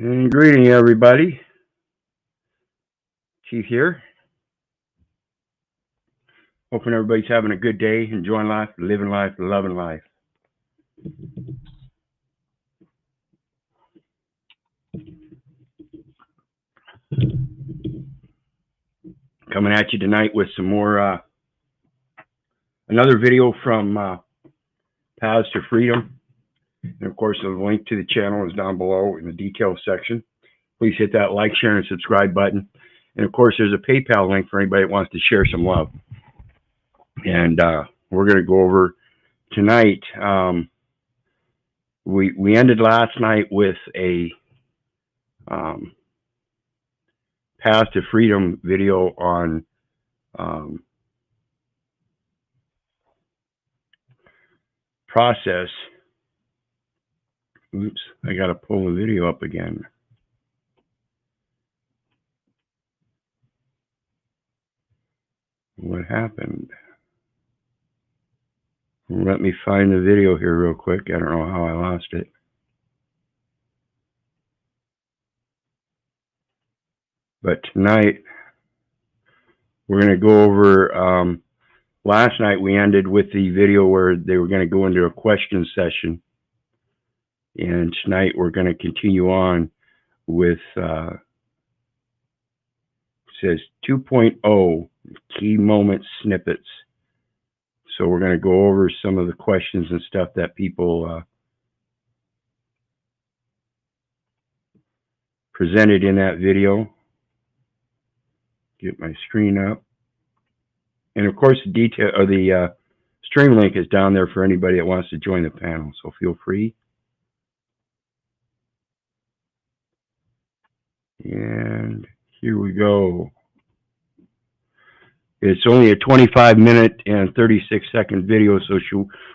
And greeting everybody. Chief here. Hoping everybody's having a good day, enjoying life, living life, loving life. Coming at you tonight with some more, another video from Paths to Freedom. And of course, the link to the channel is down below in the details section. Please hit that like, share, and subscribe button. And of course, there's a PayPal link for anybody that wants to share some love. And we're going to go over tonight. We ended last night with a Paths to Freedom video on process. Oops, I got to pull the video up again. What happened? Let me find the video here real quick. I don't know how I lost it. But tonight, we're going to go over, last night we ended with the video where they were going to go into a question session. And tonight we're going to continue on with, says 2.0 key moment snippets. So we're going to go over some of the questions and stuff that people presented in that video. Get my screen up. And of course, the detail or the stream link is down there for anybody that wants to join the panel. So feel free. And here we go. It's only a 25-minute and 36-second video, so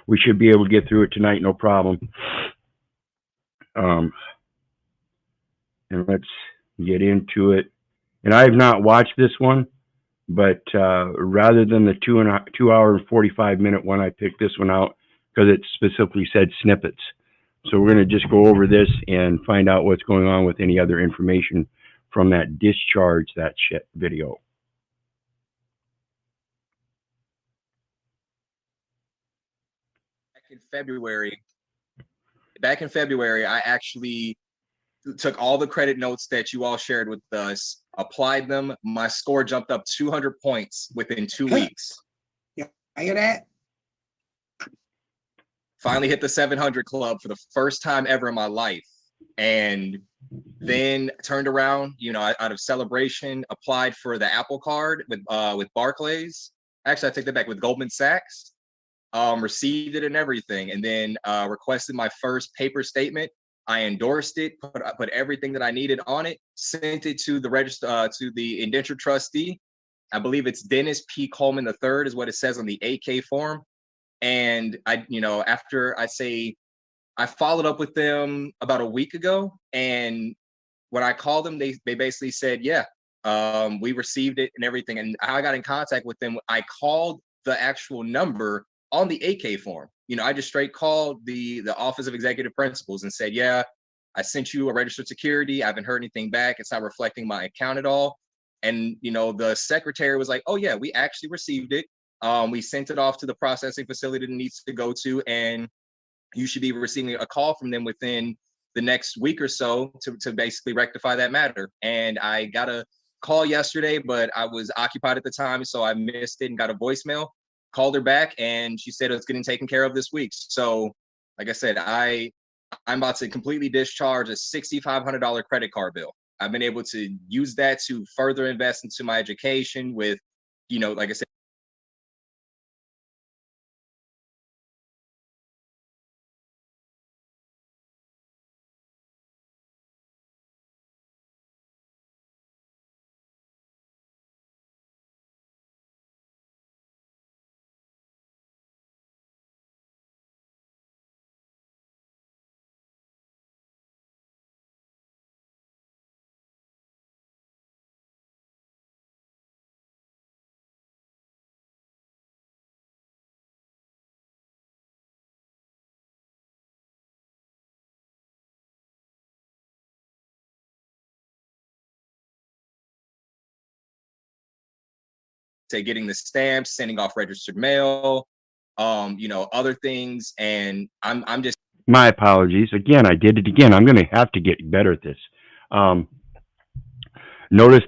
we should be able to get through it tonight, no problem. And let's get into it. And I have not watched this one, but rather than the 2 hour and 45-minute one, I picked this one out because it specifically said snippets. So we're going to just go over this and find out what's going on with any other information from that discharge that shit video. Back in February, I actually took all the credit notes that you all shared with us, applied them. My score jumped up 200 points within 2 weeks. Yeah, I hear that. Finally hit the 700 club for the first time ever in my life. And then turned around, you know, out of celebration, applied for the Apple card with Barclays. Actually, I take that back, with Goldman Sachs. Received it and everything, and then requested my first paper statement. I endorsed it, put everything that I needed on it, sent it to the register to the indentured trustee. I believe it's Dennis P. Coleman III is what it says on the AK form. And I, you know, after I followed up with them about a week ago, and when I called them, they basically said, yeah, we received it and everything. And I got in contact with them. I called the actual number on the AK form. You know, I just straight called the Office of Executive Principals and said, yeah, I sent you a registered security. I haven't heard anything back. It's not reflecting my account at all. And, you know, the secretary was like, oh yeah, we actually received it. We sent it off to the processing facility that it needs to go to, and you should be receiving a call from them within the next week or so to basically rectify that matter. And I got a call yesterday, but I was occupied at the time, so I missed it and got a voicemail. Called her back, and she said it's getting taken care of this week. So, like I said, I'm about to completely discharge a $6,500 credit card bill. I've been able to use that to further invest into my education with, you know, like I said, say getting the stamps, sending off registered mail, you know, other things. And I'm just, My apologies. Again, I did it again. I'm going to have to get better at this. Notice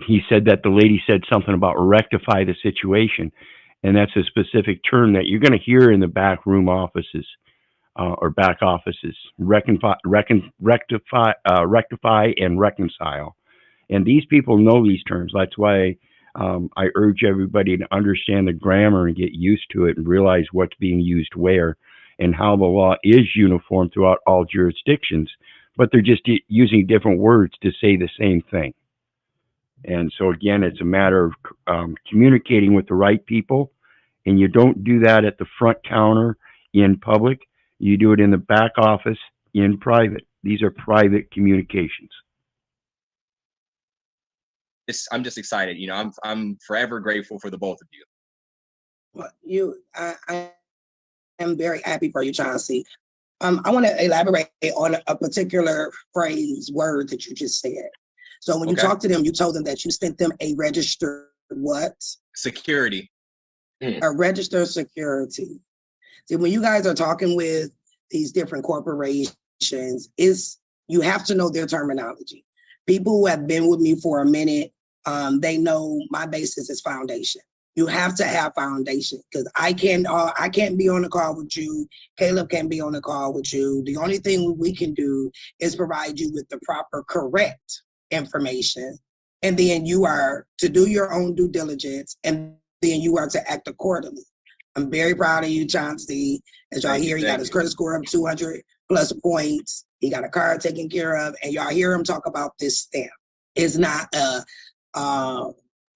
he said that the lady said something about rectify the situation. And that's a specific term that you're going to hear in the back room offices or back offices, rectify and reconcile. And these people know these terms. That's why I urge everybody to understand the grammar and get used to it and realize what's being used where and how the law is uniform throughout all jurisdictions, but they're just using different words to say the same thing. And so again, it's a matter of communicating with the right people, and you don't do that at the front counter in public. You do it in the back office in private. These are private communications. I'm just excited. You know, I'm forever grateful for the both of you. Well, I am very happy for you, Chauncey. I want to elaborate on a particular phrase, word that you just said. So when you talked to them, you told them that you sent them a registered what? Security. A registered security. See, when you guys are talking with these different corporations, you have to know their terminology. People who have been with me for a minute, they know my basis is foundation. You have to have foundation, because I can't be on the call with you. Caleb can't be on the call with you. The only thing we can do is provide you with the proper, correct information. And then you are to do your own due diligence, and then you are to act accordingly. I'm very proud of you, Chauncey. As y'all hear, he got his credit score of 200 plus points. He got a car taken care of, and y'all hear him talk about this stamp. It's not a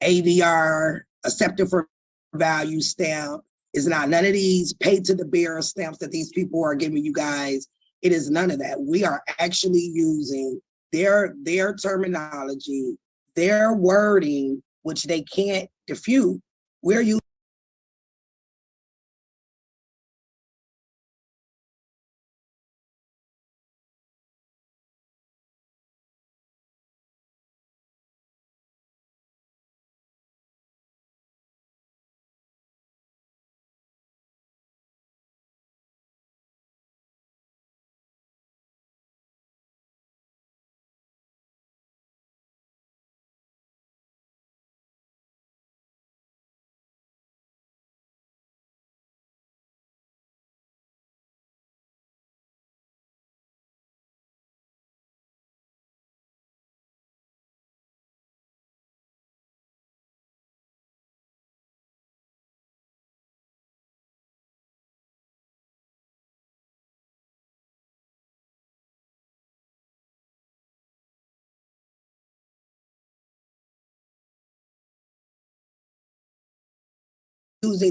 AVR, accepted for value stamp. It's not none of these paid to the bearer stamps that these people are giving you guys. It is none of that. We are actually using their terminology, their wording, which they can't defute. We're using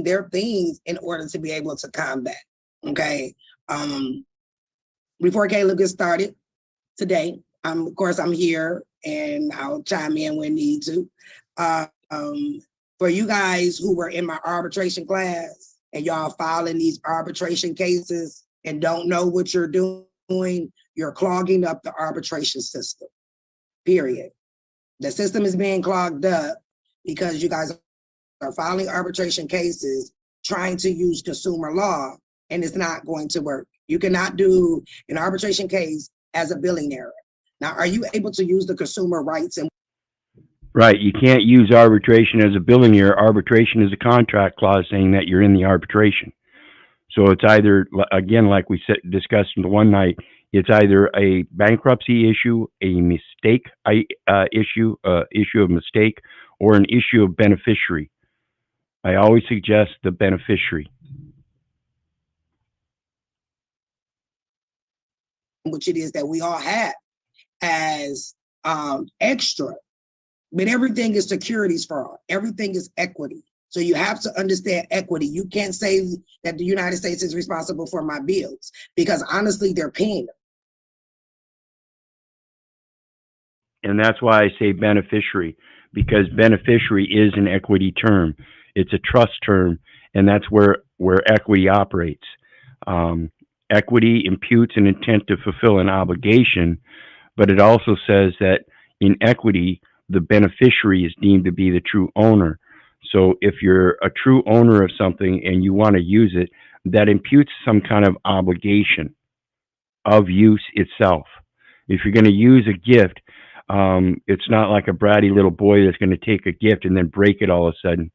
their things in order to be able to combat. Okay. Before Caleb gets started today, of course I'm here and I'll chime in when need to. For you guys who were in my arbitration class and y'all filing these arbitration cases and don't know what you're doing, you're clogging up the arbitration system, period. The system is being clogged up because you guys are filing arbitration cases trying to use consumer law, and it's not going to work. You cannot do an arbitration case as a billing error. Now, are you able to use the consumer rights? And Right, you can't use arbitration as a billing error. Arbitration is a contract clause saying that you're in the arbitration. So it's either, again, like we discussed in the one night, it's either a bankruptcy issue, a mistake issue of mistake, or an issue of beneficiary. I always suggest the beneficiary. which it is that we all have as extra, but everything is securities fraud. Everything is equity. So you have to understand equity. You can't say that the United States is responsible for my bills, because honestly, they're paying them. And that's why I say beneficiary, because beneficiary is an equity term. It's a trust term, and that's where equity operates. Equity imputes an intent to fulfill an obligation, but it also says that in equity, the beneficiary is deemed to be the true owner. So if you're a true owner of something and you want to use it, that imputes some kind of obligation of use itself. If you're going to use a gift, it's not like a bratty little boy that's going to take a gift and then break it all of a sudden.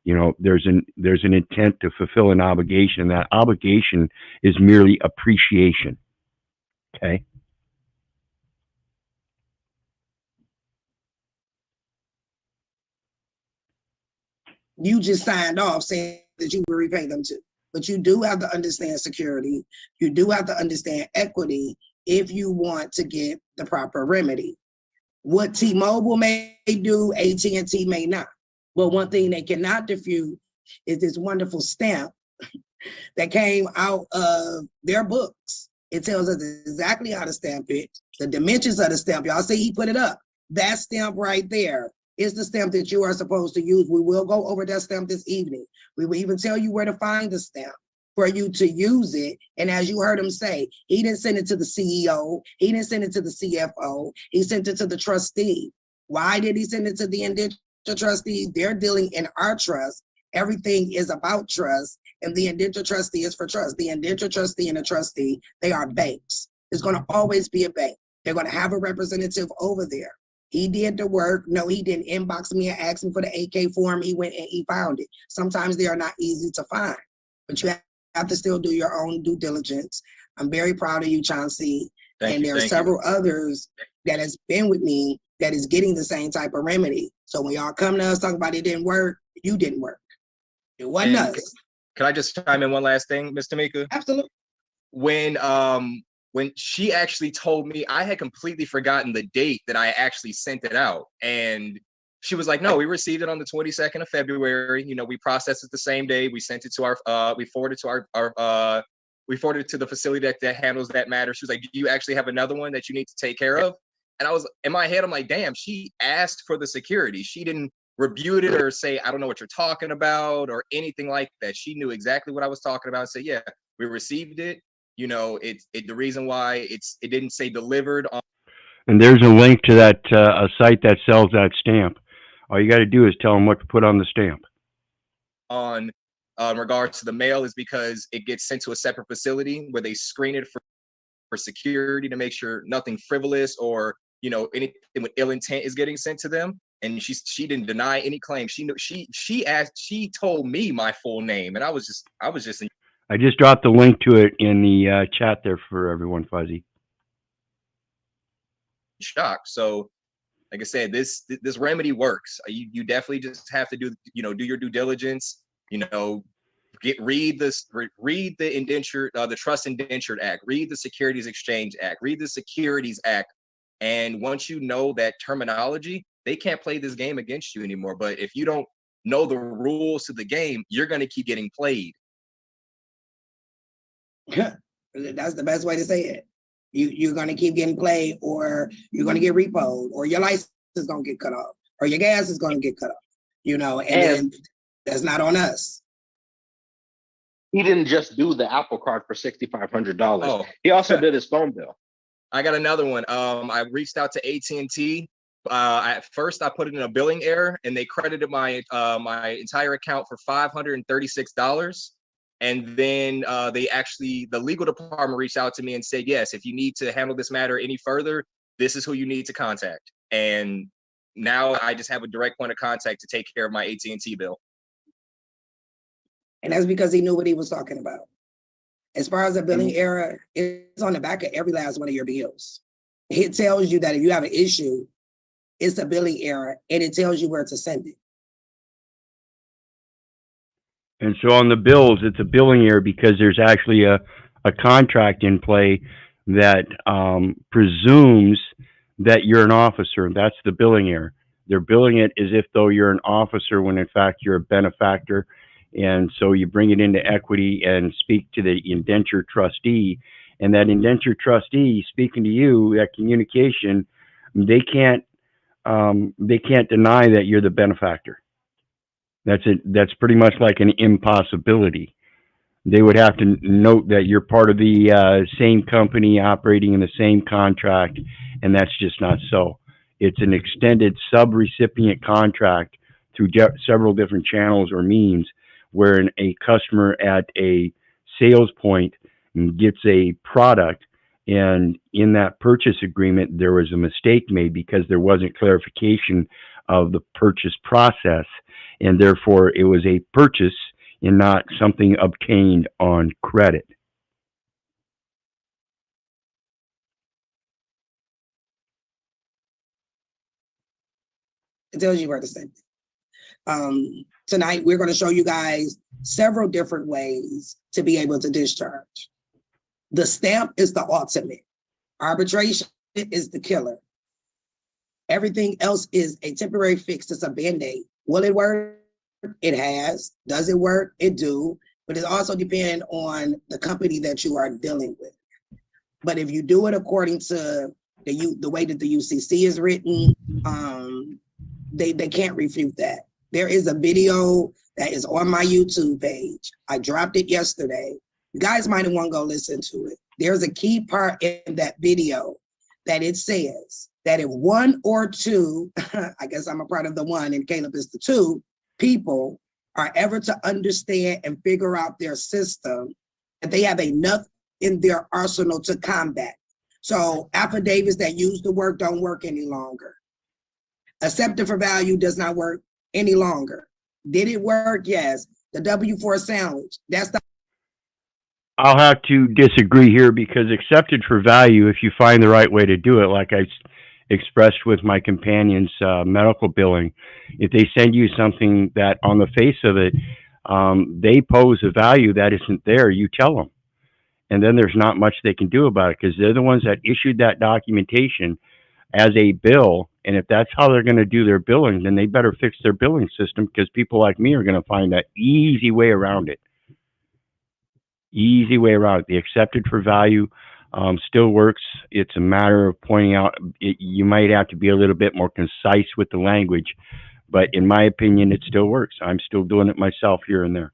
You know, there's an intent to fulfill an obligation, and that obligation is merely appreciation. Okay. You just signed off saying that you will repay them too. But you do have to understand security. You do have to understand equity if you want to get the proper remedy. What T-Mobile may do, AT&T may not. But one thing they cannot defute is this wonderful stamp that came out of their books. It tells us exactly how to stamp it, the dimensions of the stamp. Y'all see he put it up. That stamp right there is the stamp that you are supposed to use. We will go over that stamp this evening. We will even tell you where to find the stamp for you to use it. And as you heard him say, he didn't send it to the CEO. He didn't send it to the CFO. He sent it to the trustee. Why did he send it to the indenture trustees? They're dealing in our trust. Everything is about trust. And the indenture trustee is for trust. The indenture trustee and the trustee, they are banks. It's going to always be a bank. They're going to have a representative over there. He did the work. No, he didn't inbox me and ask me for the AK form. He went and he found it. Sometimes they are not easy to find, but you have to still do your own due diligence. I'm very proud of you, Chauncey. And there are several others that has been with me that is getting the same type of remedy. So when y'all come to us talking about it didn't work, you didn't work. It wasn't us. Can I just chime in one last thing, Ms. Tamika? Absolutely. When she actually told me, I had completely forgotten the date that I actually sent it out. And she was like, no, we received it on the 22nd of February. You know, we processed it the same day. We sent it to we forwarded it to the facility that handles that matter. She was like, do you actually have another one that you need to take care of? And I was, in my head, I'm like, damn, she asked for the security. She didn't rebut it or say, I don't know what you're talking about or anything like that. She knew exactly what I was talking about and said, yeah, we received it. You know, the reason why it didn't say delivered on. And there's a link to that a site that sells that stamp. All you got to do is tell them what to put on the stamp. On regards to the mail is because it gets sent to a separate facility where they screen it for security to make sure nothing frivolous or, you know, anything with ill intent is getting sent to them. And she didn't deny any claim. She told me my full name, and I was just I just dropped the link to it in the chat there for everyone, Fuzzy. Shocked. So, like I said, this remedy works. You definitely just have to do your due diligence. You know, read the indenture, the Trust Indentured Act, read the Securities Exchange Act, read the Securities Act, and once you know that terminology, they can't play this game against you anymore. But if you don't know the rules to the game, you're going to keep getting played. That's the best way to say it. You're going to keep getting played, or you're going to get repoed, or your license is going to get cut off, or your gas is going to get cut off, you know, and then that's not on us. He didn't just do the Apple Card for $6,500. Oh. He also did his phone bill. I got another one. I reached out to AT&T. At first, I put it in a billing error, and they credited my entire account for $536. And then the legal department reached out to me and said, yes, if you need to handle this matter any further, this is who you need to contact. And now I just have a direct point of contact to take care of my AT&T bill. And that's because he knew what he was talking about. As far as a billing error, it's on the back of every last one of your bills. It tells you that if you have an issue, it's a billing error, and it tells you where to send it. And so on the bills, it's a billing error because there's actually a contract in play that presumes that you're an officer. That's the billing error. They're billing it as if though you're an officer when in fact you're a benefactor. And so you bring it into equity and speak to the indenture trustee, and that indenture trustee speaking to you, that communication, they can't deny that you're the benefactor. That's pretty much like an impossibility. They would have to note that you're part of the same company operating in the same contract, and that's just not so. It's an extended sub-recipient contract through several different channels or means, where a customer at a sales point gets a product, and in that purchase agreement there was a mistake made because there wasn't clarification of the purchase process, and therefore it was a purchase and not something obtained on credit. It tells you where to send it. Tonight, we're going to show you guys several different ways to be able to discharge. The stamp is the ultimate. Arbitration is the killer. Everything else is a temporary fix. It's a Band-Aid. Will it work? It has. Does it work? It do. But it also depends on the company that you are dealing with. But if you do it according to the way that the UCC is written, they can't refute that. There is a video that is on my YouTube page. I dropped it yesterday. You guys might want to go listen to it. There's a key part in that video that it says that if one or two, I guess I'm a part of the one and Caleb is the two, people are ever to understand and figure out their system, that they have enough in their arsenal to combat. So affidavits that use the work don't work any longer. Accepted for value does not work any longer. Did it work? Yes. The W4 sandwich, that's the... I'll have to disagree here, because accepted for value, if you find the right way to do it, like I expressed with my companion's medical billing, if they send you something that on the face of it, they pose a value that isn't there, you tell them. And then there's not much they can do about it, because they're the ones that issued that documentation as a bill. And if that's how they're going to do their billing, then they better fix their billing system, because people like me are going to find that easy way around it. Easy way around it. The accepted for value still works. It's a matter of pointing out, you might have to be a little bit more concise with the language, but in my opinion, it still works. I'm still doing it myself here and there.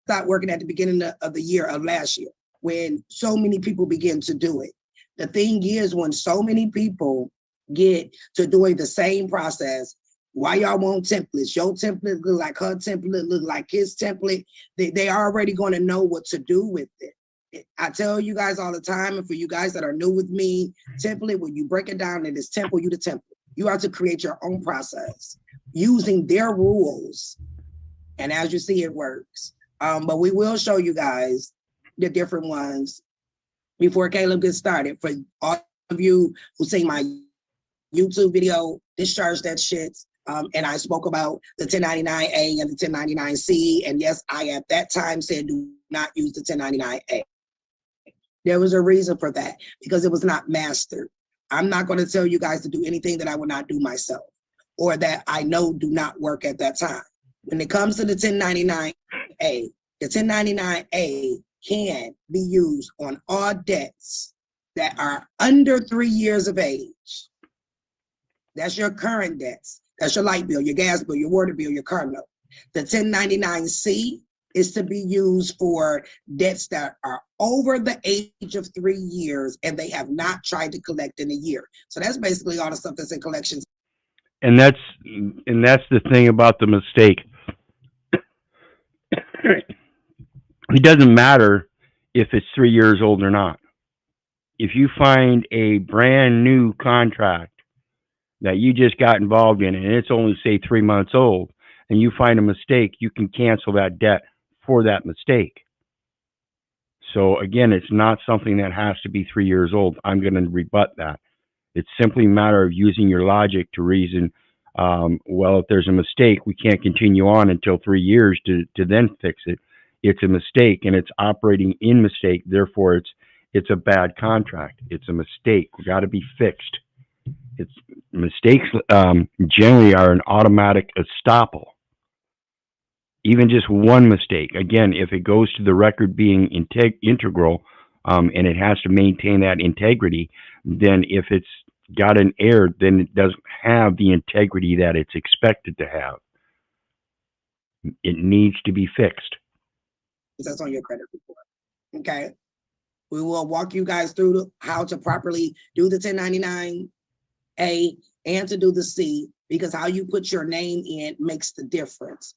Start working at the beginning of the year of last year, when so many people begin to do it. The thing is, when so many people get to doing the same process, why y'all want templates? Your template look like her template, look like his template. They already going to know what to do with it. I tell you guys all the time, and for you guys that are new with me, template, when you break it down, it is temple you the template. You have to create your own process using their rules. And as you see, it works. But we will show you guys the different ones before Caleb gets started. For all of you who see my YouTube video, discharge that shit. And I spoke about the 1099A and the 1099C. And yes, I at that time said do not use the 1099A. There was a reason for that, because it was not mastered. I'm not going to tell you guys to do anything that I would not do myself, or that I know do not work at that time. When it comes to the 1099A, the 1099A can be used on all debts that are under 3 years of age. That's your current debts. That's your light bill, your gas bill, your water bill, your car note. The 1099C is to be used for debts that are over the age of 3 years and they have not tried to collect in a year. So that's basically all the stuff that's in collections. And that's the thing about the mistake. It doesn't matter if it's 3 years old or not. If you find a brand new contract that you just got involved in, and it's only, say, 3 months old, and you find a mistake, you can cancel that debt for that mistake. So again, it's not something that has to be 3 years old. I'm going to rebut that. It's simply a matter of using your logic to reason, well, if there's a mistake, we can't continue on until 3 years to then fix it. It's a mistake, and it's operating in mistake. Therefore, it's a bad contract. It's a mistake. We got to be fixed. It's mistakes generally are an automatic estoppel. Even just one mistake. Again, if it goes to the record being integral, and it has to maintain that integrity, then if it's got an error, then it doesn't have the integrity that it's expected to have. It needs to be fixed. That's on your credit report. Okay. We will walk you guys through how to properly do the 1099 A and to do the C, because how you put your name in makes the difference.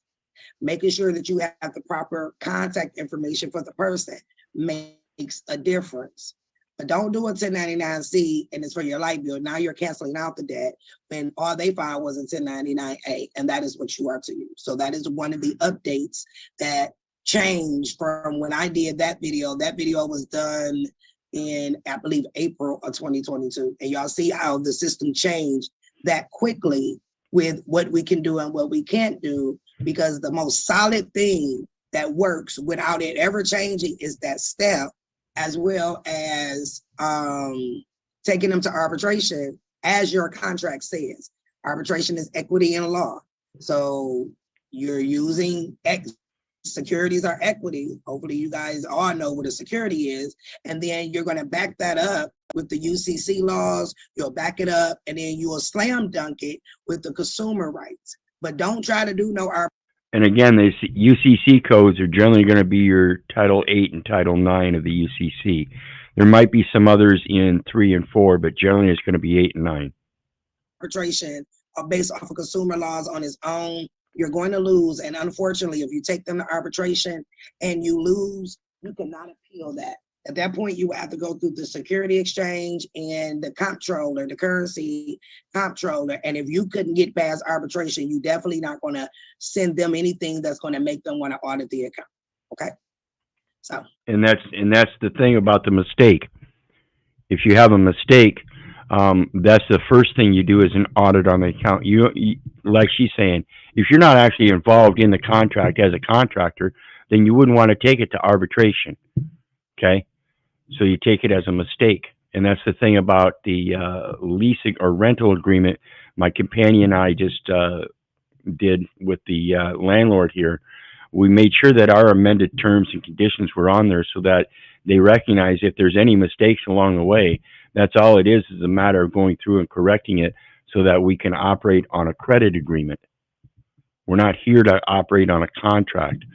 Making sure that you have the proper contact information for the person makes a difference. But don't do a 1099-C and it's for your light bill. Now you're canceling out the debt when all they filed was a 1099-A, and that is what you are to use. So that is one of the updates that changed from when I did that video. That video was done in, I believe, April of 2022. And y'all see how the system changed that quickly with what we can do and what we can't do, because the most solid thing that works without it ever changing is that step, as well as taking them to arbitration, as your contract says. Arbitration is equity in law. So you're using securities are equity. Hopefully you guys all know what a security is. And then you're going to back that up with the UCC laws. You'll back it up, and then you will slam dunk it with the consumer rights. But don't try to do no arbitration. And again, these UCC codes are generally going to be your Title 8 and Title 9 of the UCC. There might be some others in 3 and 4, but generally it's going to be 8 and 9. Arbitration based off of consumer laws on its own, you're going to lose. And unfortunately, if you take them to arbitration and you lose, you cannot appeal that. At that point, you will have to go through the security exchange and the comptroller, the currency comptroller. And if you couldn't get past arbitration, you definitely not going to send them anything that's going to make them want to audit the account. Okay. So. And that's the thing about the mistake. If you have a mistake, that's the first thing you do is an audit on the account. You like she's saying, if you're not actually involved in the contract as a contractor, then you wouldn't want to take it to arbitration. Okay. So you take it as a mistake. And that's the thing about the leasing or rental agreement my companion and I just did with the landlord here. We made sure that our amended terms and conditions were on there so that they recognize if there's any mistakes along the way. That's all it is a matter of going through and correcting it so that we can operate on a credit agreement. We're not here to operate on a contract.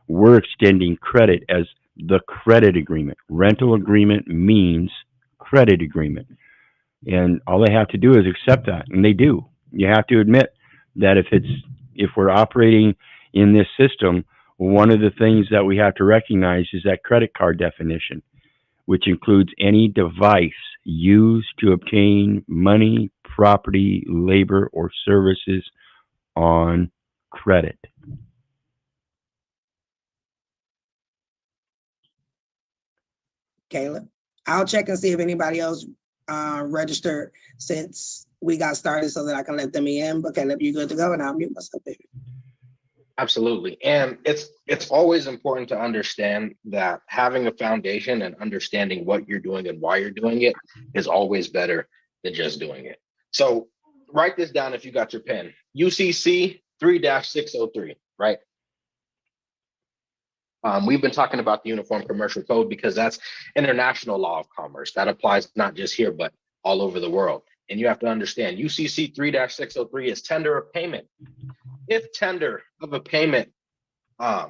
We're extending credit as the credit agreement. Rental agreement means credit agreement. And all they have to do is accept that, and they do. You have to admit that if we're operating in this system, one of the things that we have to recognize is that credit card definition, which includes any device used to obtain money, property, labor, or services on credit. Caleb, I'll check and see if anybody else registered since we got started so that I can let them in. But Caleb, you good to go? And I'll mute myself, baby. Absolutely. And it's always important to understand that having a foundation and understanding what you're doing and why you're doing it is always better than just doing it. So write this down if you got your pen. UCC 3-603, right? We've been talking about the Uniform Commercial Code because that's international law of commerce. That applies not just here, but all over the world. And you have to understand UCC 3-603 is tender of payment. If tender of payment of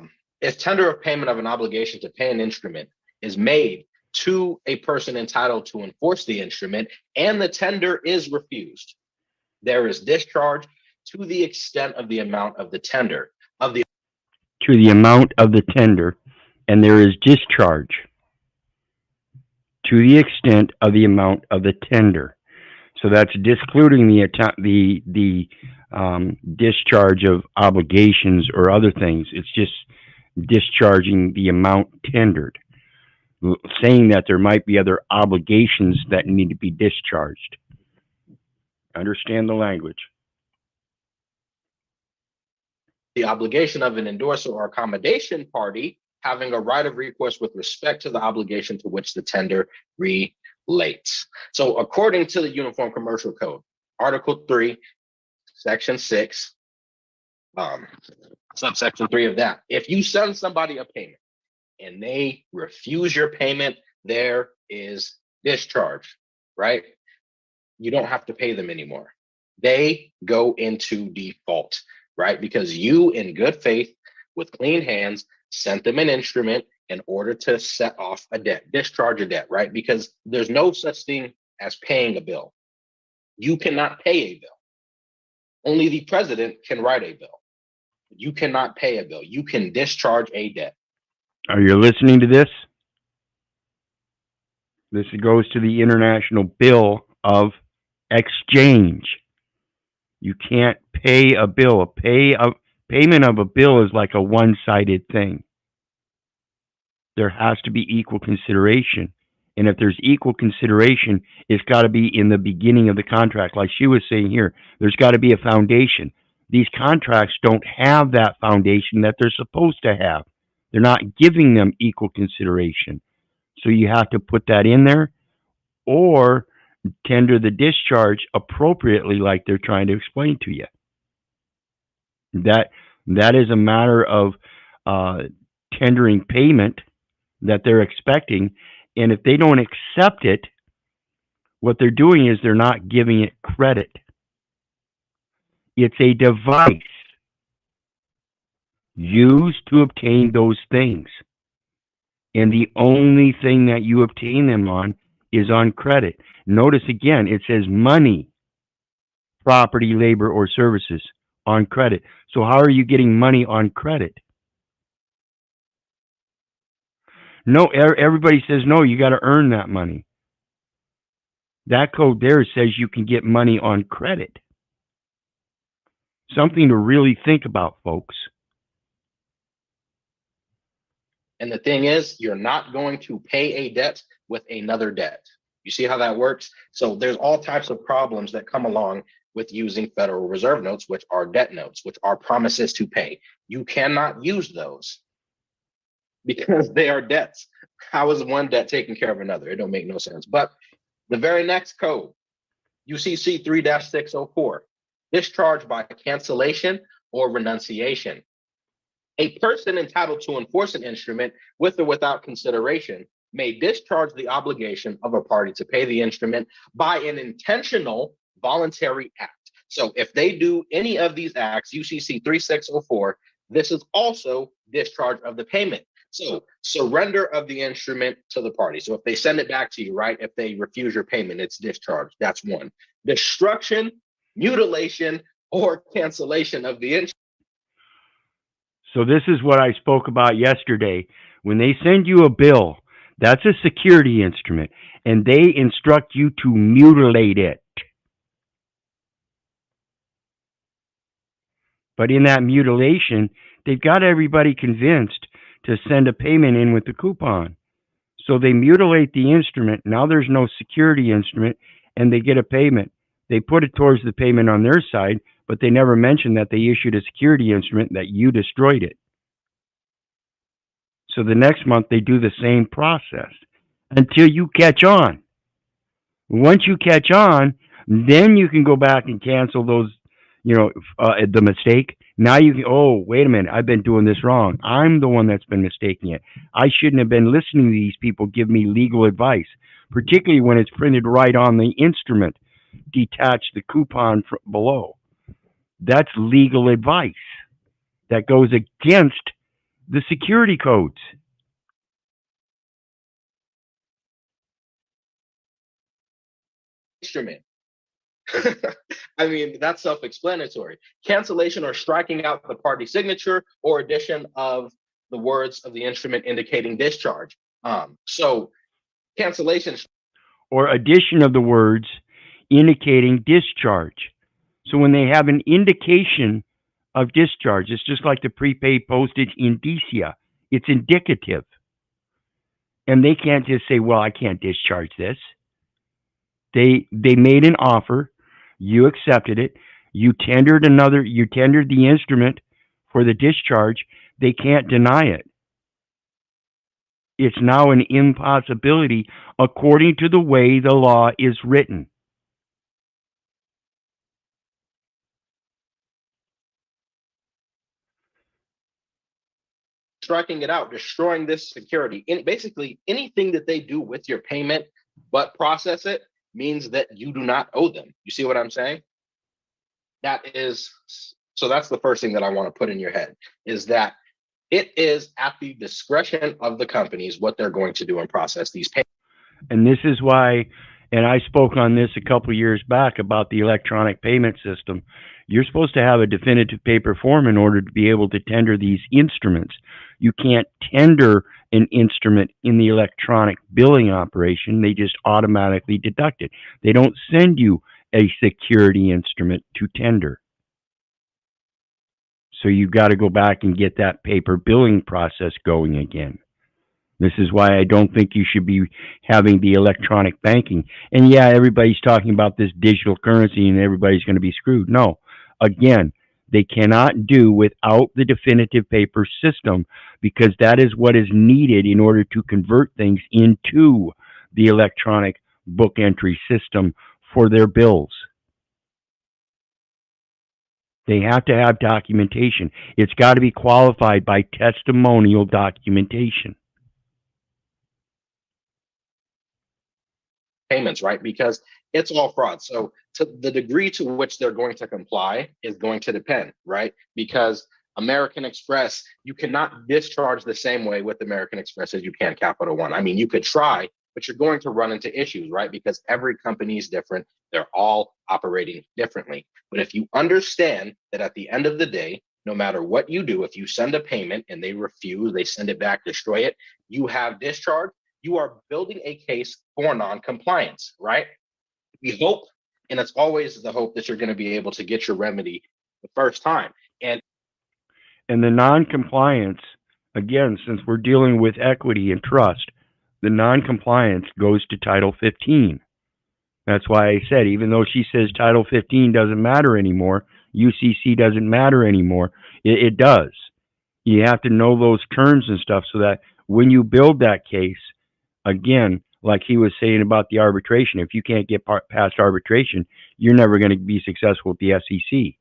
an obligation to pay an instrument is made to a person entitled to enforce the instrument and the tender is refused, there is discharge to the extent of the amount of the tender to the amount of the tender, and there is discharge to the extent of the amount of the tender. So that's discluding the discharge of obligations or other things. It's just discharging the amount tendered, saying that there might be other obligations that need to be discharged. Understand the language. The obligation of an endorser or accommodation party having a right of recourse with respect to the obligation to which the tender relates. So according to the Uniform Commercial Code, Article 3, Section 6, subsection 3 of that, if you send somebody a payment and they refuse your payment, there is discharge, right? You don't have to pay them anymore. They go into default, right? Because you, in good faith, with clean hands, sent them an instrument in order to set off a debt, discharge a debt, right? Because there's no such thing as paying a bill. You cannot pay a bill. Only the president can write a bill. You cannot pay a bill. You can discharge a debt. Are you listening to this? This goes to the International Bill of Exchange. You can't pay a bill. Payment of a bill is like a one-sided thing. There has to be equal consideration. And if there's equal consideration, it's got to be in the beginning of the contract. Like she was saying here, there's got to be a foundation. These contracts don't have that foundation that they're supposed to have. They're not giving them equal consideration. So you have to put that in there or tender the discharge appropriately like they're trying to explain to you. That is a matter of tendering payment that they're expecting. And if they don't accept it, what they're doing is they're not giving it credit. It's a device used to obtain those things. And the only thing that you obtain them on is on credit. Notice again, it says money, property, labor, or services on credit. So how are you getting money on credit? No, everybody says, no, you got to earn that money. That code there says you can get money on credit. Something to really think about, folks. And the thing is, you're not going to pay a debt with another debt. You see how that works? So there's all types of problems that come along with using Federal Reserve notes, which are debt notes, which are promises to pay. You cannot use those because they are debts. How is one debt taking care of another? It don't make no sense. But the very next code, UCC 3-604, discharge by cancellation or renunciation. A person entitled to enforce an instrument with or without consideration may discharge the obligation of a party to pay the instrument by an intentional voluntary act. So if they do any of these acts, UCC 3604, this is also discharge of the payment. So surrender of the instrument to the party. So if they send it back to you, right? If they refuse your payment, it's discharge. That's one. Destruction, mutilation, or cancellation of the instrument. So this is what I spoke about yesterday. When they send you a bill, that's a security instrument, and they instruct you to mutilate it. But in that mutilation, they've got everybody convinced to send a payment in with the coupon. So they mutilate the instrument. Now there's no security instrument, and they get a payment. They put it towards the payment on their side, but they never mentioned that they issued a security instrument, that you destroyed it. So the next month they do the same process until you catch on. Once you catch on, then you can go back and cancel those, the mistake. Now you can, oh, wait a minute, I've been doing this wrong. I'm the one that's been mistaking it. I shouldn't have been listening to these people give me legal advice, particularly when it's printed right on the instrument. Detach the coupon below. That's legal advice that goes against the security codes. Instrument. I mean, that's self-explanatory. Cancellation or striking out the party signature or addition of the words of the instrument indicating discharge. So cancellation or addition of the words indicating discharge. So when they have an indication of discharge, it's just like the prepaid postage indicia. It's indicative. And they can't just say, well, I can't discharge this. They made an offer, you accepted it, you tendered the instrument for the discharge, they can't deny it. It's now an impossibility according to the way the law is written. Striking it out, destroying this security. Basically, anything that they do with your payment but process it means that you do not owe them. You see what I'm saying? So that's the first thing that I want to put in your head, is that it is at the discretion of the companies what they're going to do and process these payments. And this is why and I spoke on this a couple years back about the electronic payment system. You're supposed to have a definitive paper form in order to be able to tender these instruments. You can't tender an instrument in the electronic billing operation. They just automatically deduct it. They don't send you a security instrument to tender. So you've got to go back and get that paper billing process going again. This is why I don't think you should be having the electronic banking. And yeah, everybody's talking about this digital currency and everybody's going to be screwed. No, again, they cannot do without the definitive paper system, because that is what is needed in order to convert things into the electronic book entry system for their bills. They have to have documentation. It's got to be qualified by testimonial documentation. Payments, right? Because it's all fraud. So to the degree to which they're going to comply is going to depend, right? Because American Express, you cannot discharge the same way with American Express as you can Capital One. I mean, you could try, but you're going to run into issues, right? Because every company is different. They're all operating differently. But if you understand that at the end of the day, no matter what you do, if you send a payment and they refuse, they send it back, destroy it, you have discharge, you are building a case for non-compliance, right? We hope, and it's always the hope, that you're going to be able to get your remedy the first time. And the non-compliance, again, since we're dealing with equity and trust, the non-compliance goes to Title 15. That's why I said, even though she says Title 15 doesn't matter anymore, UCC doesn't matter anymore, it does. You have to know those terms and stuff so that when you build that case, again, like he was saying about the arbitration, if you can't get past arbitration, you're never going to be successful with the SEC,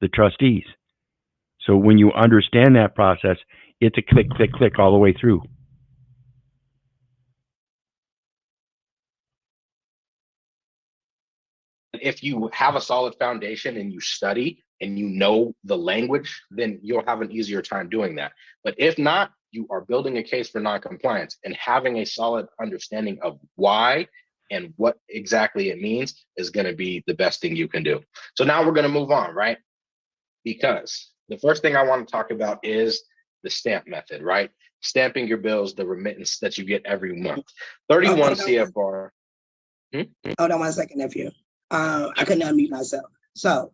the trustees. So when you understand that process, it's a click, click, click all the way through. if you have a solid foundation and you study and you know the language, then you'll have an easier time doing that. But if not, you are building a case for non-compliance, and having a solid understanding of why and what exactly it means is going to be the best thing you can do. So now we're going to move on, right? Because the first thing I want to talk about is the stamp method, right? Stamping your bills, the remittance that you get every month. 31 CFR. Hold on 1 second, nephew. I couldn't unmute myself. So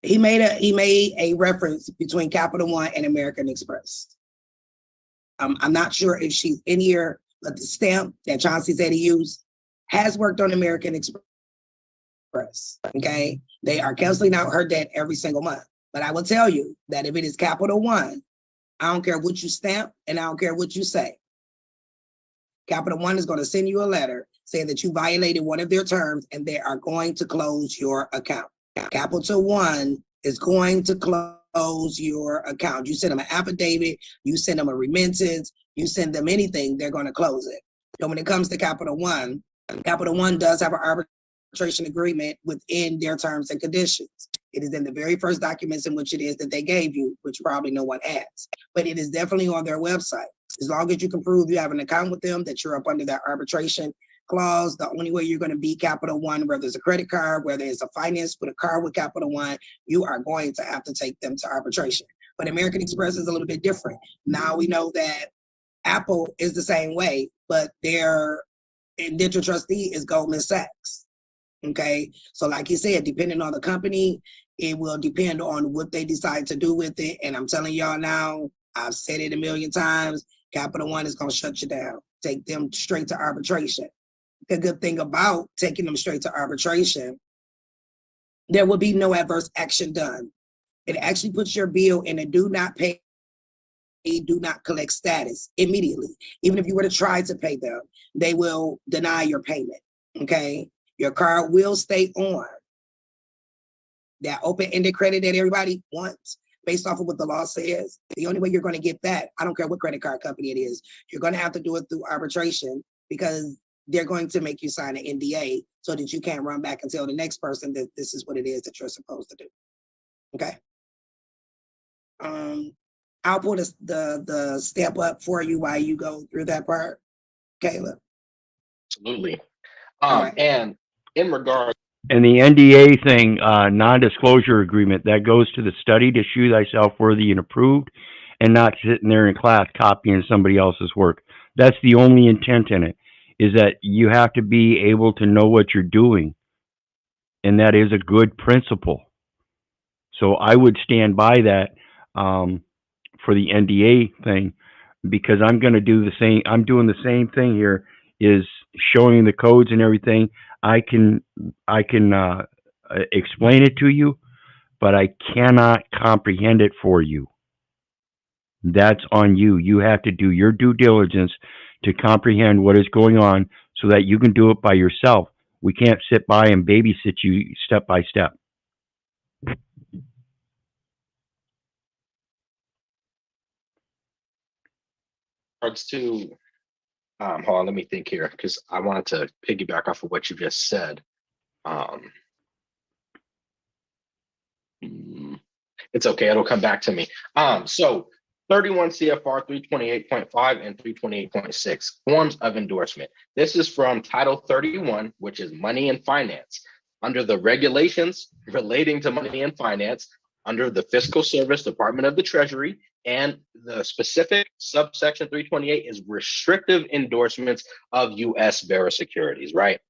he made a reference between Capital One and American Express. I'm not sure if she's in here, but the stamp that Chauncey said he used has worked on American Express. Okay, they are canceling out her debt every single month. But I will tell you that if it is Capital One, I don't care what you stamp and I don't care what you say. Capital One is going to send you a letter saying that you violated one of their terms and they are going to close your account. Capital One is going to close your account. You send them an affidavit, you send them a remittance, you send them anything, they're going to close it. So when it comes to Capital One does have an arbitration agreement within their terms and conditions. It is in the very first documents in which it is that they gave you, which probably no one has, but it is definitely on their website. As long as you can prove you have an account with them, that you're up under that arbitration clause, the only way you're going to be Capital One, whether it's a credit card, whether it's a finance with a card with Capital One, you are going to have to take them to arbitration. But American Express is a little bit different. Now we know that Apple is the same way, but their indentured trustee is Goldman Sachs. Okay, so like you said, depending on the company, it will depend on what they decide to do with it. And I'm telling y'all now, I've said it a million times, Capital One is going to shut you down, take them straight to arbitration. The good thing about taking them straight to arbitration, there will be no adverse action done. It actually puts your bill in a do not pay, do not collect status immediately. Even if you were to try to pay them, they will deny your payment, okay? Your card will stay on. That open-ended credit that everybody wants, based off of what the law says, the only way you're going to get that, I don't care what credit card company it is, you're going to have to do it through arbitration, because they're going to make you sign an NDA so that you can't run back and tell the next person that this is what it is that you're supposed to do. Okay. I'll put the step up for you while you go through that part, Caleb. Absolutely. All right. And in regard, And the NDA thing, non-disclosure agreement, that goes to the study to shew thyself worthy and approved, and not sitting there in class copying somebody else's work. That's the only intent in it, is that you have to be able to know what you're doing. And that is a good principle. So I would stand by that for the NDA thing, because I'm going to do the same. I'm doing the same thing here, is showing the codes and everything. I can explain it to you, but I cannot comprehend it for you. That's on you. You have to do your due diligence to comprehend what is going on so that you can do it by yourself. We can't sit by and babysit you step by step. regards to, hold on, let me think here, because I wanted to piggyback off of what you just said. It's okay, it'll come back to me. So 31 CFR 328.5 and 328.6, forms of endorsement. This is from Title 31, which is money and finance. Under the regulations relating to money and finance, under the Fiscal Service, Department of the Treasury, and the specific subsection 328 is restrictive endorsements of U.S. bearer securities, right?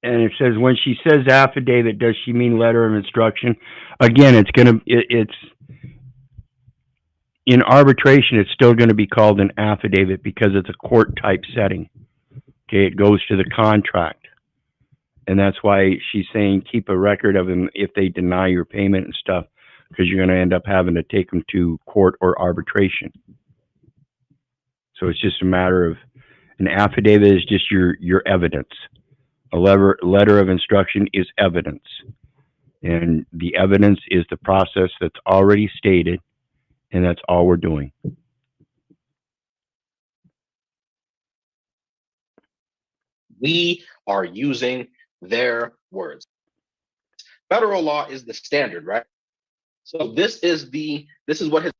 And it says, when she says affidavit, does she mean letter of instruction? Again, it's in arbitration, it's still going to be called an affidavit because it's a court type setting. Okay, it goes to the contract. And that's why she's saying keep a record of them if they deny your payment and stuff, because you're going to end up having to take them to court or arbitration. So it's just a matter of, an affidavit is just your evidence. A letter of instruction is evidence. And the evidence is the process that's already stated, and that's all we're doing. We are using their words. Federal law is the standard, right? So this is what has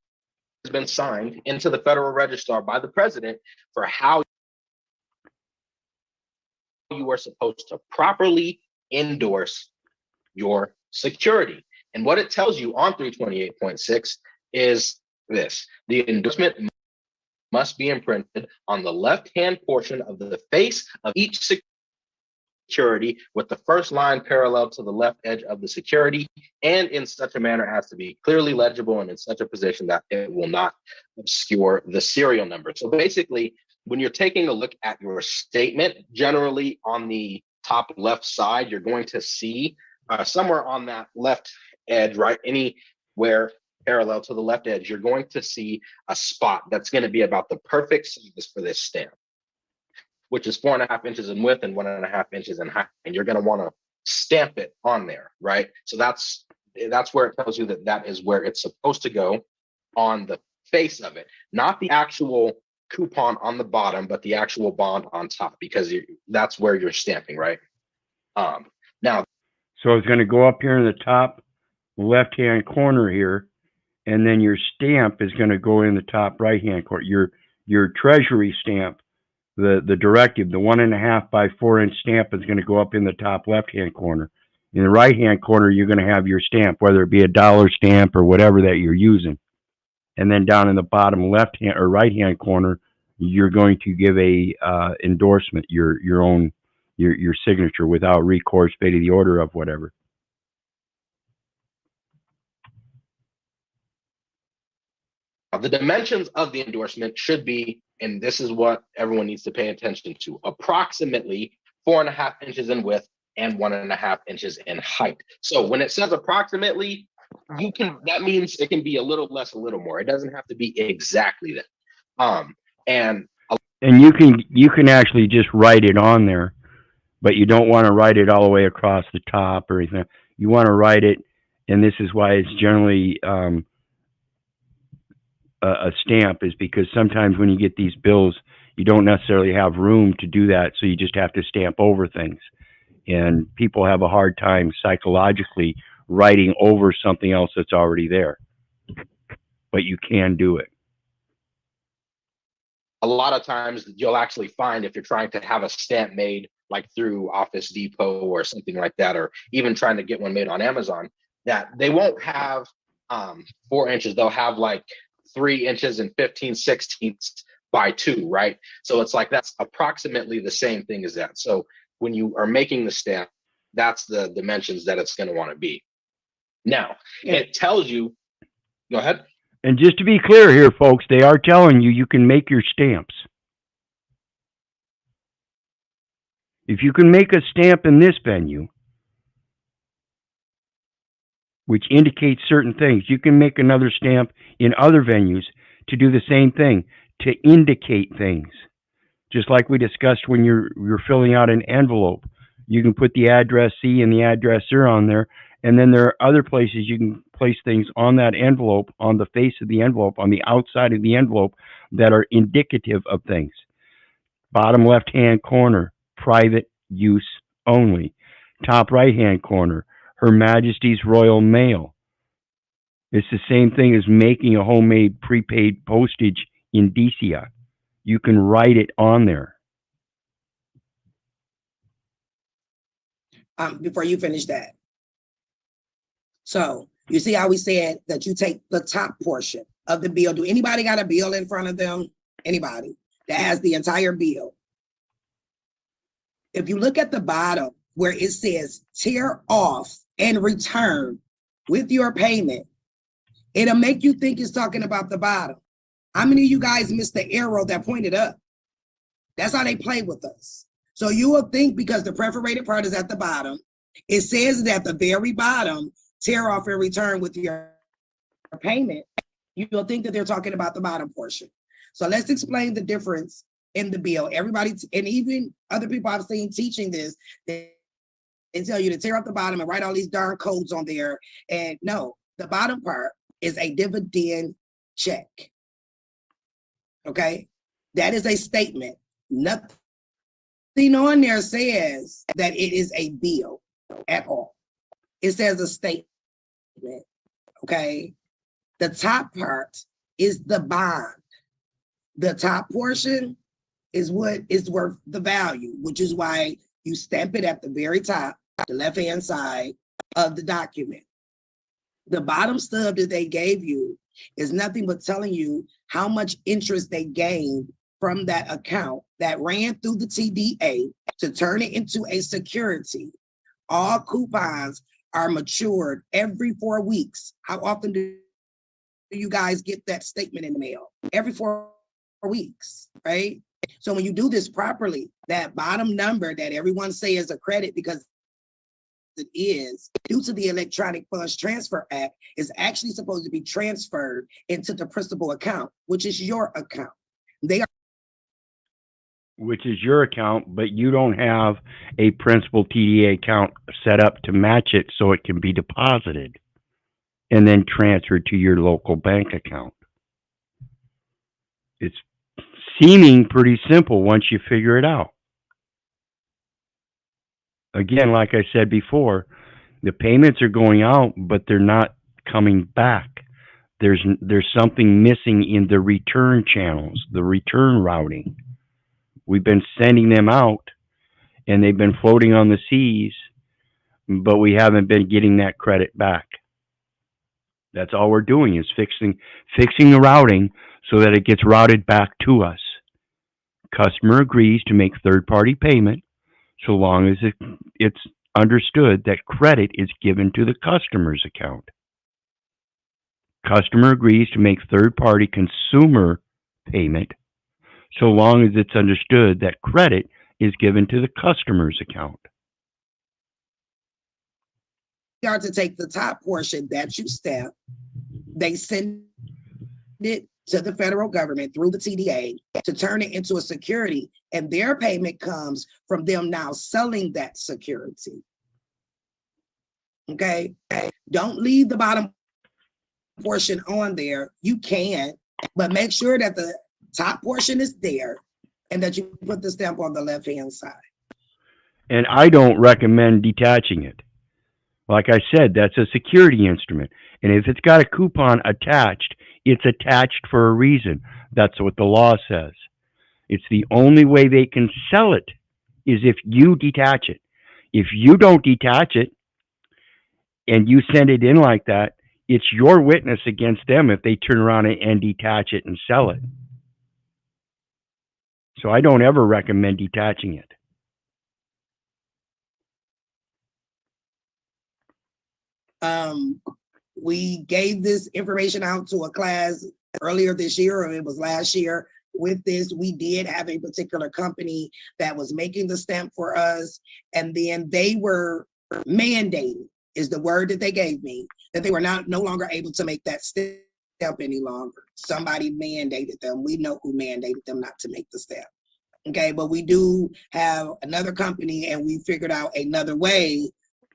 been signed into the Federal Register by the president for how you are supposed to properly endorse your security. And what it tells you on 328.6 is this: the endorsement must be imprinted on the left-hand portion of the face of each security, with the first line parallel to the left edge of the security, and in such a manner as to be clearly legible and in such a position that it will not obscure the serial number. So basically, when you're taking a look at your statement, generally on the top left side, you're going to see somewhere on that left edge, right, anywhere parallel to the left edge, you're going to see a spot that's going to be about the perfect size for this stamp, which is 4.5 inches in width and 1.5 inches in height. And you're going to want to stamp it on there, right? So that's where it tells you that is where it's supposed to go, on the face of it, not the actual coupon on the bottom, but the actual bond on top, because that's where you're stamping, right? Now, so it's going to go up here in the top left-hand corner here, and then your stamp is going to go in the top right-hand corner. Your treasury stamp, the directive, the 1.5 by 4 inch stamp is going to go up in the top left-hand corner. In the right-hand corner, you're going to have your stamp, whether it be a dollar stamp or whatever that you're using. And then down in the bottom left-hand or right-hand corner, you're going to give a endorsement, your own signature without recourse, fate of the order of whatever. the dimensions of the endorsement should be, and this is what everyone needs to pay attention to, approximately 4.5 inches in width and 1.5 inches in height. So when it says approximately, that means it can be a little less, a little more. It doesn't have to be exactly that. And you can actually just write it on there, but you don't want to write it all the way across the top or anything. You want to write it, and this is why it's generally a stamp, is because sometimes when you get these bills, you don't necessarily have room to do that, so you just have to stamp over things. And people have a hard time psychologically writing over something else that's already there. But you can do it. a lot of times you'll actually find if you're trying to have a stamp made like through Office Depot or something like that, or even trying to get one made on Amazon, that they won't have 4 inches. They'll have like 3 inches and 15/16 by 2, right? So it's like that's approximately the same thing as that. So when you are making the stamp, that's the dimensions that it's going to want to be. Now, it tells you, go ahead. And just to be clear here, folks, they are telling you can make your stamps. If you can make a stamp in this venue, which indicates certain things, you can make another stamp in other venues to do the same thing, to indicate things. Just like we discussed when you're filling out an envelope, you can put the addressee and the addressor on there, and then there are other places you can place things on that envelope, on the face of the envelope, on the outside of the envelope, that are indicative of things. Bottom left-hand corner, private use only. Top right-hand corner, Her Majesty's Royal Mail. It's the same thing as making a homemade prepaid postage indicia. You can write it on there. Before you finish that. So you see how we said that you take the top portion of the bill. Do anybody got a bill in front of them? Anybody that has the entire bill? If you look at the bottom where it says tear off and return with your payment, it'll make you think it's talking about the bottom. How many of you guys missed the arrow that pointed up? That's how they play with us. So you will think because the perforated part is at the bottom, it says that at the very bottom, tear off and return with your payment, you'll think that they're talking about the bottom portion. So let's explain the difference in the bill. Everybody, and even other people I've seen teaching this, they tell you to tear up the bottom and write all these darn codes on there. And no, the bottom part is a dividend check. Okay, that is a statement. Nothing on there says that it is a bill at all. It says a statement. Okay, the top part is the bond. The top portion is what is worth the value, which is why you stamp it at the very top, the left-hand side of the document. The bottom stub that they gave you is nothing but telling you how much interest they gained from that account that ran through the TDA to turn it into a security. All coupons are matured every 4 weeks. How often do you guys get that statement in the mail? Every 4 weeks, right? So when you do this properly, that bottom number that everyone say is a credit because it is, due to the Electronic Funds Transfer Act, is actually supposed to be transferred into the principal account, which is your account. Which is your account, but you don't have a principal TDA account set up to match it so it can be deposited and then transferred to your local bank account. It's seeming pretty simple once you figure it out. Again, like I said before, the payments are going out, but they're not coming back. There's something missing in the return channels, the return routing. We've been sending them out, and they've been floating on the seas, but we haven't been getting that credit back. That's all we're doing is fixing the routing so that it gets routed back to us. Customer agrees to make third-party payment so long as it's understood that credit is given to the customer's account. Customer agrees to make third-party consumer payment so long as it's understood that credit is given to the customer's account. They are to take the top portion that you stamp, they send it to the federal government through the TDA to turn it into a security, and their payment comes from them now selling that security. Okay, don't leave the bottom portion on there. You can, but make sure that the top portion is there and that you put the stamp on the left-hand side. And I don't recommend detaching it. Like I said, that's a security instrument. And if it's got a coupon attached, it's attached for a reason. That's what the law says. It's the only way they can sell it is if you detach it. If you don't detach it and you send it in like that, it's your witness against them if they turn around and detach it and sell it. So I don't ever recommend detaching it. We gave this information out to a class earlier this year, or it was last year. With this, we did have a particular company that was making the stamp for us, and then they were mandating, is the word that they gave me, that they were no longer able to make that stamp any longer. Somebody mandated them. We know who mandated them not to make the stamp. Okay, but we do have another company, and we figured out another way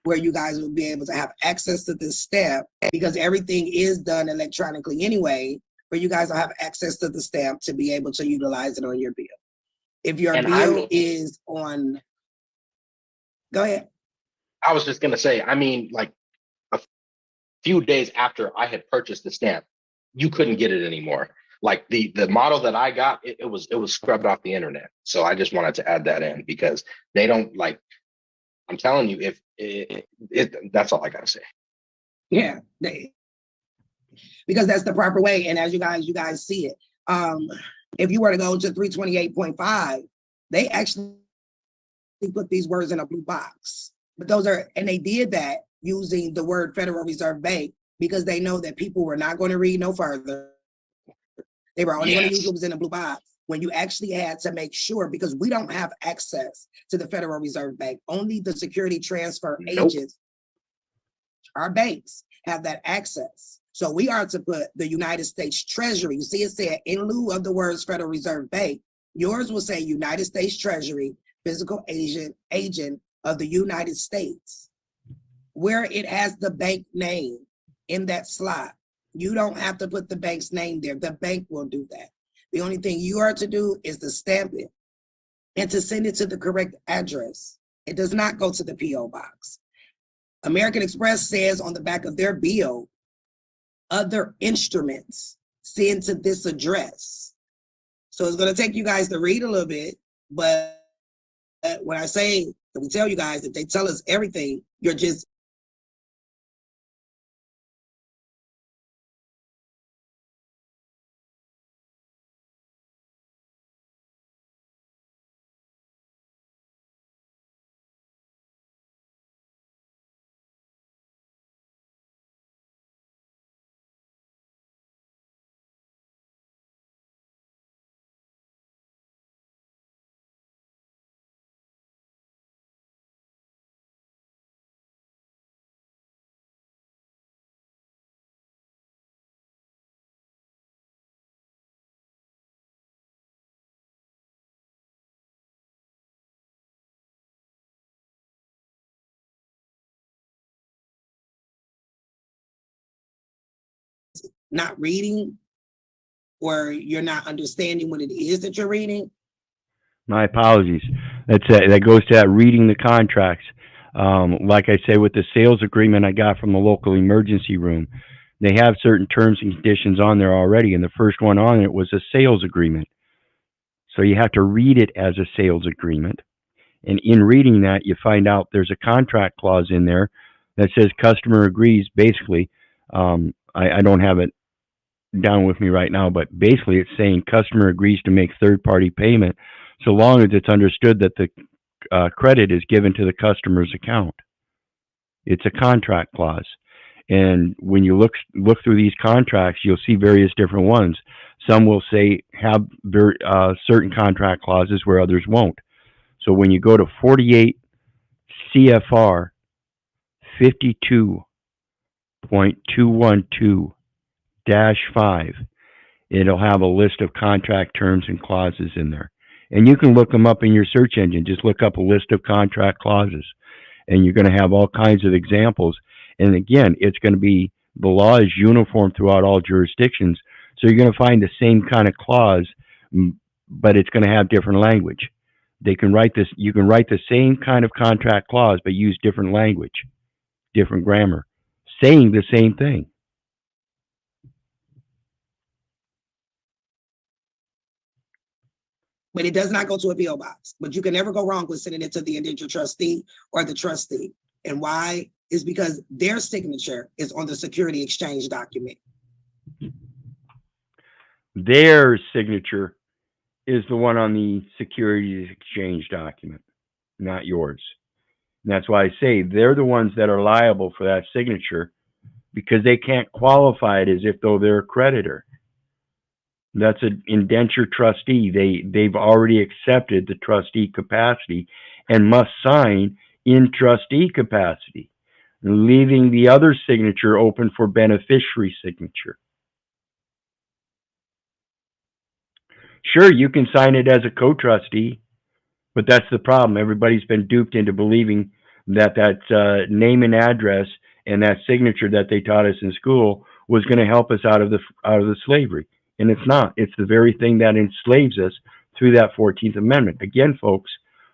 where you guys will be able to have access to this stamp, because everything is done electronically anyway, where you guys will have access to the stamp to be able to utilize it on your bill. If your bill is on, go ahead. I was just gonna say, I mean, like a few days after I had purchased the stamp, you couldn't get it anymore. Like the model that I got, it was scrubbed off the internet. So I just wanted to add that in, because they don't, like, I'm telling you, if that's all I gotta say. Yeah, because that's the proper way. And as you guys see it, if you were to go to 328.5, they actually put these words in a blue box. But those are, and they did that using the word Federal Reserve Bank, because they know that people were not going to read no further. They were only going to use what was in the blue box. When you actually had to make sure, because we don't have access to the Federal Reserve Bank, only the security transfer agents, our banks, have that access. So we are to put the United States Treasury. You see it said in lieu of the words Federal Reserve Bank, yours will say United States Treasury, physical agent of the United States, where it has the bank name in that slot. You don't have to put the bank's name there. The bank will do that. The only thing you are to do is to stamp it and to send it to the correct address. It does not go to the P.O. box. American Express says on the back of their bill, other instruments send to this address. So it's going to take you guys to read a little bit, but when I say that we tell you guys that they tell us everything, you're just not reading, or you're not understanding what it is that you're reading. My apologies. That goes to that reading the contracts. Like I say, with the sales agreement I got from the local emergency room, they have certain terms and conditions on there already, and the first one on it was a sales agreement. So you have to read it as a sales agreement. And in reading that, you find out there's a contract clause in there that says customer agrees, basically. I don't have it down with me right now, but basically it's saying customer agrees to make third-party payment so long as it's understood that the credit is given to the customer's account. It's a contract clause. And when you look through these contracts, you'll see various different ones. Some will say have certain contract clauses where others won't. So when you go to 48 CFR 52.212-5, it'll have a list of contract terms and clauses in there. And you can look them up in your search engine. Just look up a list of contract clauses, and you're going to have all kinds of examples. And again, it's going to be, the law is uniform throughout all jurisdictions. So you're going to find the same kind of clause, but it's going to have different language. They can write this, you can write the same kind of contract clause, but use different language, different grammar, saying the same thing. but it does not go to a P.O. box. But you can never go wrong with sending it to the indentured trustee or the trustee. And why? Is because their signature is on the security exchange document. Their signature is the one on the securities exchange document, not yours. And that's why I say they're the ones that are liable for that signature, because they can't qualify it as if though they're a creditor. That's an indentured trustee. They've already accepted the trustee capacity and must sign in trustee capacity, leaving the other signature open for beneficiary signature. Sure, you can sign it as a co-trustee, but that's the problem. Everybody's been duped into believing that that name and address and that signature that they taught us in school was going to help us out of the slavery. And it's not. It's the very thing that enslaves us through that 14th Amendment. Again, folks,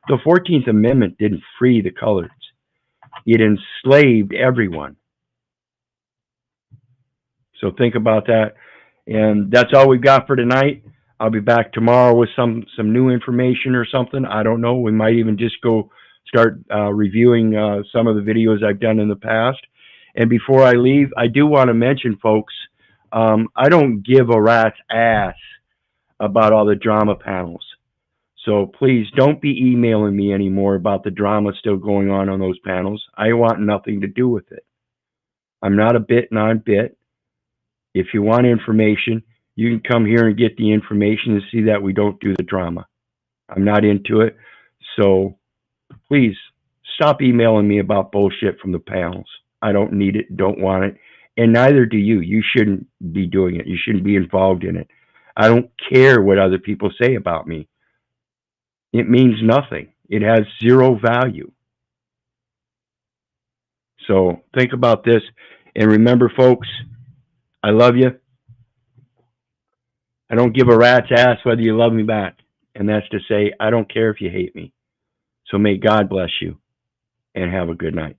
the 14th Amendment didn't free the coloreds. It enslaved everyone. So think about that. And that's all we've got for tonight. I'll be back tomorrow with some new information or something. I don't know. We might even just go start reviewing some of the videos I've done in the past. And before I leave, I do want to mention, folks, I don't give a rat's ass about all the drama panels. So please don't be emailing me anymore about the drama still going on those panels. I want nothing to do with it. I'm not a bit non-bit. If you want information, you can come here and get the information and see that we don't do the drama. I'm not into it. So please stop emailing me about bullshit from the panels. I don't need it, don't want it. And neither do you. You shouldn't be doing it. You shouldn't be involved in it. I don't care what other people say about me. It means nothing. It has zero value. So think about this. And remember, folks, I love you. I don't give a rat's ass whether you love me back. And that's to say, I don't care if you hate me. So may God bless you and have a good night.